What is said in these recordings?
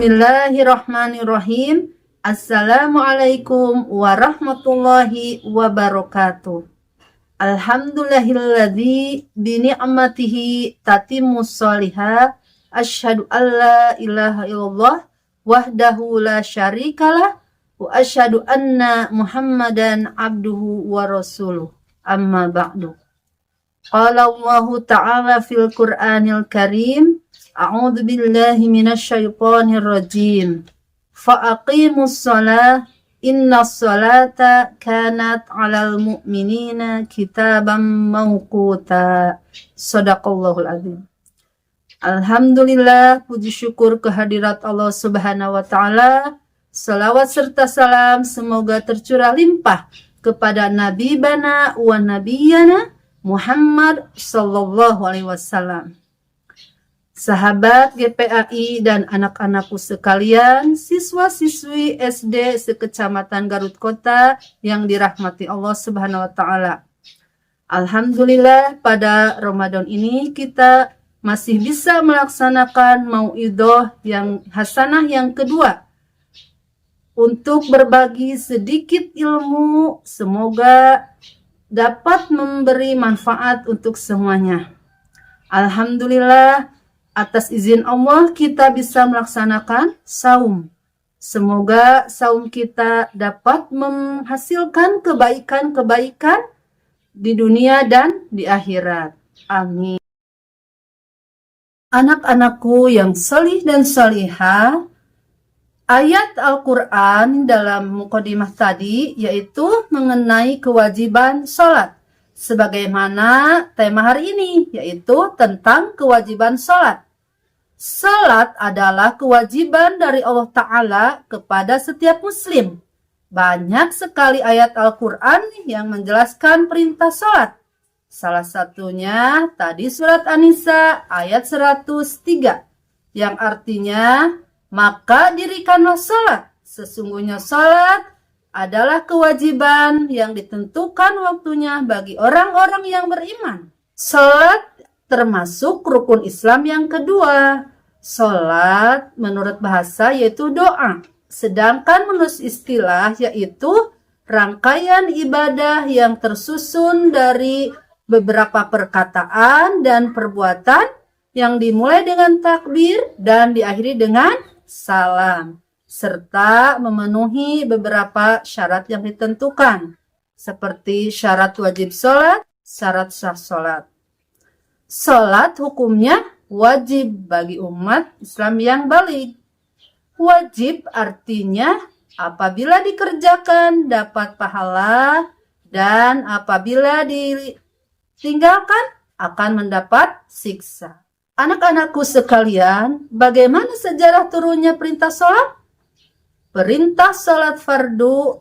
Bismillahirrahmanirrahim. Assalamualaikum warahmatullahi wabarakatuh. Alhamdulillahilladzi bini'matihi tatimmus shalihat. Asyhadu alla ilaha illallah wahdahu la syarikalah wa asyhadu anna Muhammadan abduhu wa rasuluh. Amma ba'du. Qala Allahu ta'ala fil Qur'anil Karim. A'udzu billahi minasyaitonir rajim. Fa'aqimus shalah innas salata kanat 'alal mu'minina kitaban mawquta. Shadaqallahul azim. Alhamdulillah, puji syukur kehadirat Allah Subhanahu wa taala. Salawat serta salam semoga tercurah limpah kepada nabi bana wa nabiyana Muhammad sallallahu alaihi wasallam. Sahabat GPAI dan anak-anakku sekalian, siswa-siswi SD sekecamatan Garut Kota yang dirahmati Allah Subhanahu wa taala. Alhamdulillah, pada Ramadan ini kita masih bisa melaksanakan mauidhah yang hasanah yang kedua untuk berbagi sedikit ilmu, semoga dapat memberi manfaat untuk semuanya. Alhamdulillah, atas izin Allah kita bisa melaksanakan saum. Semoga saum kita dapat menghasilkan kebaikan-kebaikan di dunia dan di akhirat. Amin. Anak-anakku yang salih dan salihah, ayat Al-Quran dalam mukadimah tadi yaitu mengenai kewajiban sholat. Sebagaimana tema hari ini yaitu tentang kewajiban sholat. Salat adalah kewajiban dari Allah Ta'ala kepada setiap muslim. Banyak sekali ayat Al-Quran yang menjelaskan perintah salat. Salah satunya tadi surat An-Nisa ayat 103 yang artinya, maka dirikanlah salat. Sesungguhnya salat adalah kewajiban yang ditentukan waktunya bagi orang-orang yang beriman. Salat termasuk rukun Islam yang kedua. Salat menurut bahasa yaitu doa, sedangkan menurut istilah yaitu rangkaian ibadah yang tersusun dari beberapa perkataan dan perbuatan yang dimulai dengan takbir dan diakhiri dengan salam, serta memenuhi beberapa syarat yang ditentukan, seperti syarat wajib salat, syarat sah salat. Salat hukumnya wajib bagi umat Islam yang baligh. Wajib artinya apabila dikerjakan dapat pahala dan apabila ditinggalkan akan mendapat siksa. Anak-anakku sekalian, bagaimana sejarah turunnya perintah salat? Perintah salat fardu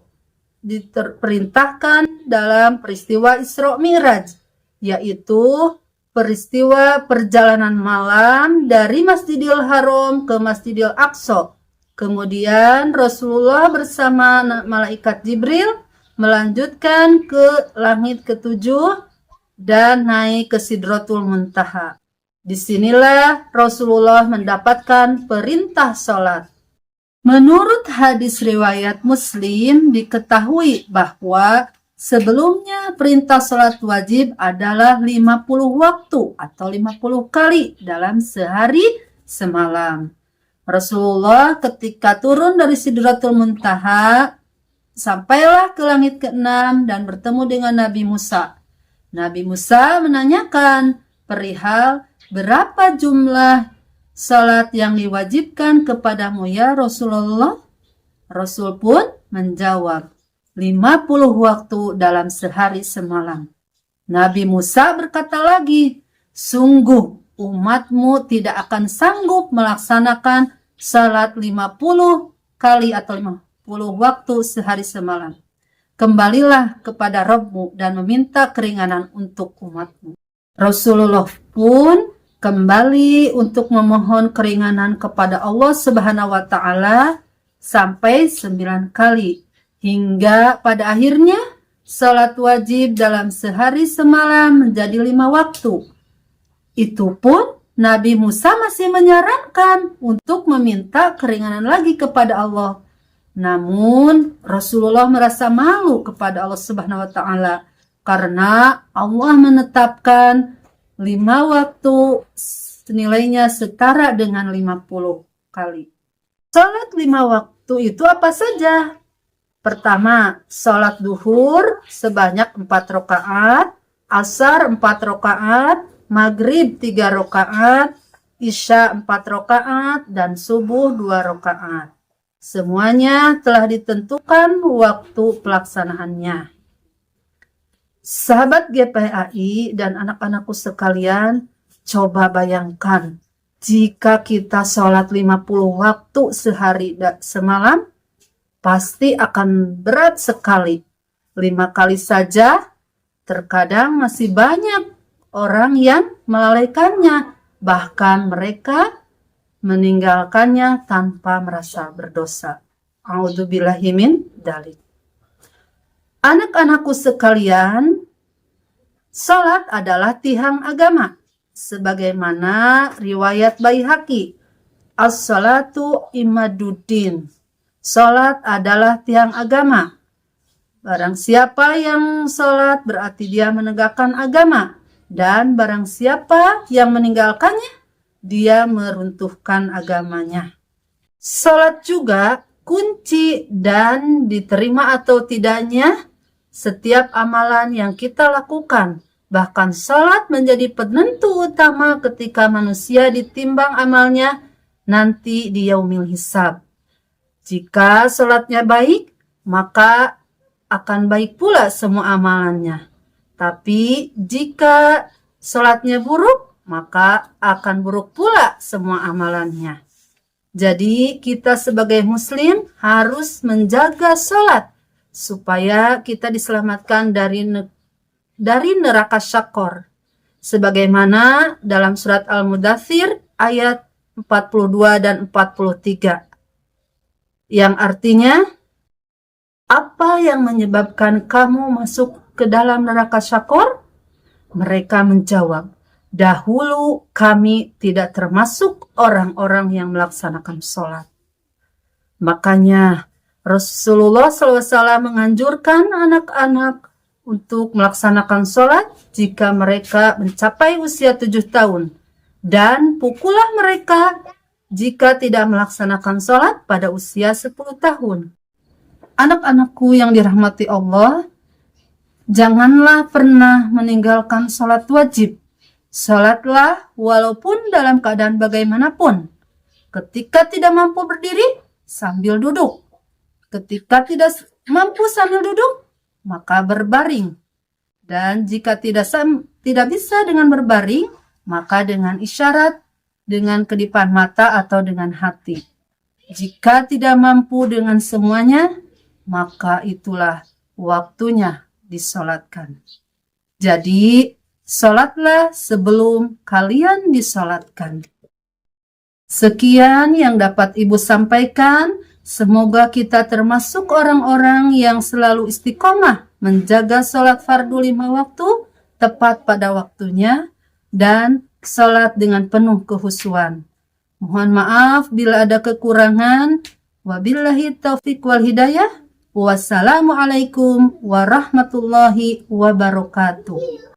diperintahkan dalam peristiwa Isra Mi'raj, yaitu peristiwa perjalanan malam dari Masjidil Haram ke Masjidil Aqsa. Kemudian Rasulullah bersama malaikat Jibril melanjutkan ke langit ketujuh dan naik ke Sidratul Muntaha. Disinilah Rasulullah mendapatkan perintah salat. Menurut hadis riwayat Muslim diketahui bahwa sebelumnya perintah salat wajib adalah 50 waktu atau 50 kali dalam sehari semalam. Rasulullah ketika turun dari Sidratul Muntaha sampailah ke langit ke-6 dan bertemu dengan Nabi Musa. Nabi Musa menanyakan perihal berapa jumlah salat yang diwajibkan kepadamu ya Rasulullah? Rasul pun menjawab, 50 waktu dalam sehari semalam. Nabi Musa berkata lagi, sungguh umatmu tidak akan sanggup melaksanakan salat 50 kali atau 50 waktu sehari semalam. Kembalilah kepada Rabbmu dan meminta keringanan untuk umatmu. Rasulullah pun kembali untuk memohon keringanan kepada Allah Subhanahu wa taala sampai 9 kali. Hingga pada akhirnya salat wajib dalam sehari semalam menjadi 5 waktu. Itu pun Nabi Musa masih menyarankan untuk meminta keringanan lagi kepada Allah. Namun Rasulullah merasa malu kepada Allah Subhanahu wa taala karena Allah menetapkan 5 waktu nilainya setara dengan 50 kali. Salat 5 waktu itu apa saja? Pertama, salat duhur sebanyak 4 rakaat, asar 4 rakaat, maghrib 3 rakaat, isya 4 rakaat, dan subuh 2 rakaat. Semuanya telah ditentukan waktu pelaksanaannya. Sahabat GPAI dan anak-anakku sekalian, coba bayangkan jika kita sholat 50 waktu sehari dan semalam, pasti akan berat sekali. 5 kali saja, terkadang masih banyak orang yang melalaikannya, bahkan mereka meninggalkannya tanpa merasa berdosa. A'udzubillahi min dzalik. Anak-anakku sekalian, salat adalah tiang agama. Sebagaimana riwayat Baihaqi, as-salatu imaduddin. Salat adalah tiang agama. Barang siapa yang salat berarti dia menegakkan agama. Dan barang siapa yang meninggalkannya, dia meruntuhkan agamanya. Salat juga kunci dan diterima atau tidaknya setiap amalan yang kita lakukan. Bahkan salat menjadi penentu utama ketika manusia ditimbang amalnya nanti di yaumil hisab. Jika salatnya baik, maka akan baik pula semua amalannya. Tapi jika salatnya buruk, maka akan buruk pula semua amalannya. Jadi kita sebagai muslim harus menjaga salat supaya kita diselamatkan dari neraka syakor. Sebagaimana dalam surat Al-Mudaththir ayat 42 dan 43. Yang artinya, apa yang menyebabkan kamu masuk ke dalam neraka syakor? Mereka menjawab, dahulu kami tidak termasuk orang-orang yang melaksanakan sholat. Makanya Rasulullah SAW menganjurkan anak-anak untuk melaksanakan sholat jika mereka mencapai usia 7 tahun. Dan pukullah mereka jika tidak melaksanakan sholat pada usia 10 tahun. Anak-anakku yang dirahmati Allah, janganlah pernah meninggalkan sholat wajib. Sholatlah walaupun dalam keadaan bagaimanapun. Ketika tidak mampu berdiri, sambil duduk. Ketika tidak mampu sambil duduk, maka berbaring. Dan jika tidak bisa dengan berbaring, maka dengan isyarat, dengan kedipan mata atau dengan hati. Jika tidak mampu dengan semuanya, maka itulah waktunya disolatkan. Jadi, solatlah sebelum kalian disolatkan. Sekian yang dapat Ibu sampaikan. Semoga kita termasuk orang-orang yang selalu istiqomah menjaga solat fardu 5 waktu tepat pada waktunya dan solat dengan penuh kehusuan. Mohon maaf bila ada kekurangan. Wabillahi taufiq wal hidayah. Wassalamualaikum warahmatullahi wabarakatuh.